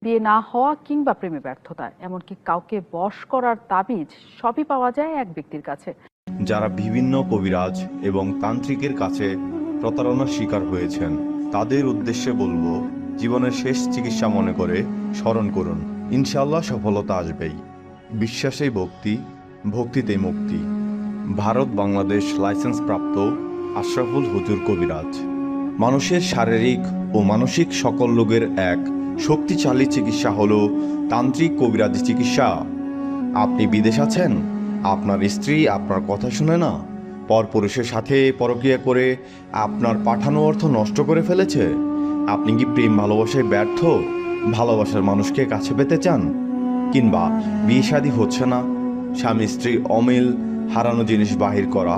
বিয়ে না হওয়া কিংবা প্রেমে ব্যর্থতা, এমনকি কাউকে বশ করার তাবিজ সবই পাওয়া যায় এক ব্যক্তির কাছে। যারা বিভিন্ন কবিরাজ এবং তান্ত্রিকের কাছে প্রতারণার শিকার হয়েছেন, তাদের উদ্দেশ্যে বলবো, জীবনের শেষ চিকিৎসা মনে করে স্মরণ করুন। ইনশাআল্লাহ সফলতা আসবেই। বিশ্বাসেই ভক্তি, ভক্তিতেই মুক্তি। ভারত বাংলাদেশ লাইসেন্স প্রাপ্ত আশরাফুল হুজুর কবিরাজ। মানুষের শারীরিক ও মানসিক সকল রোগের এক শক্তিশালী চিকিৎসা হলো তান্ত্রিক কবিরাজি চিকিৎসা। আপনি বিদেশ আছেন, আপনার স্ত্রী আপনার কথা শুনে না, পরপুরুষের সাথে পরক্রিয়া করে আপনার পাঠানো অর্থ নষ্ট করে ফেলেছে। আপনি কি প্রেম ভালোবাসায় ব্যর্থ, ভালোবাসার মানুষকে কাছে পেতে চান, কিংবা বিয়ে শাদী হচ্ছে না, স্বামী স্ত্রীর অমিল, হারানো জিনিস বাহির করা,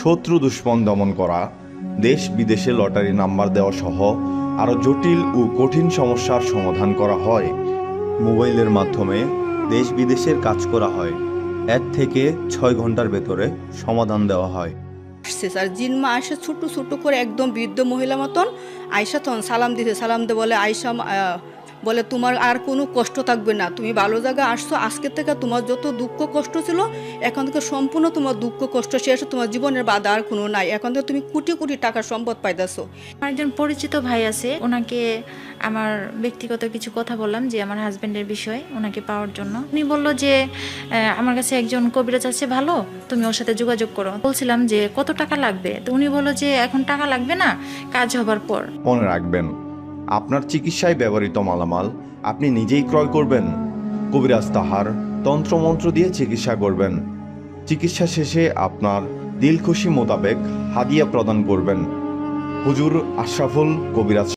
শত্রু দুশ্মন দমন করা, দেশ বিদেশে লটারি নাম্বার দেওয়া সহ আরও জটিল ও কঠিন সমস্যার সমাধান করা হয়। মোবাইলের মাধ্যমে দেশ বিদেশের কাজ করা হয়। 1 থেকে 6 ঘন্টার ভেতরে সমাধান দেওয়া হয়। আর জিনমা আয়সা ছোট্ট ছোট্ট করে একদম বৃদ্ধ মহিলা মতন আয়সা তখন সালাম দিতে, সালাম দিয়ে বলে, আয়সা বলে তোমার আর কোনো কষ্ট থাকবে না, তুমি ভালো জায়গায় আসছো, আজকে থেকে তোমার যত দুঃখ কষ্ট ছিল এখন থেকে সম্পূর্ণ তোমার দুঃখ কষ্ট শেষ, তোমার জীবনের বাধা আর কোনো নাই, এখন থেকে তুমি কোটি কোটি টাকার সম্পদ পাইতেছো। আমার একজন পরিচিত ভাই আছে, ওনাকে আমার ব্যক্তিগত কিছু কথা বললাম যে আমার হাজবেন্ডের বিষয় ওনাকে পাওয়ার জন্য। উনি বললো যে আমার কাছে একজন কবিরাজ আছে ভালো, তুমি ওর সাথে যোগাযোগ করো। বলছিলাম যে কত টাকা লাগবে, তো উনি বললো যে এখন টাকা লাগবে না, কাজ হবার পর। মনে রাখবেন, আপনার চিকিৎসায় ব্যবহৃত মালামাল আপনি নিজেই ক্রয় করবেন। কবিরাজ তাহার তন্ত্রমন্ত্র দিয়ে চিকিৎসা করবেন। চিকিৎসা শেষে আপনার দিল খুশি মোতাবেক হাদিয়া প্রদান করবেন। হুজুর আশরাফুল কবিরাজ।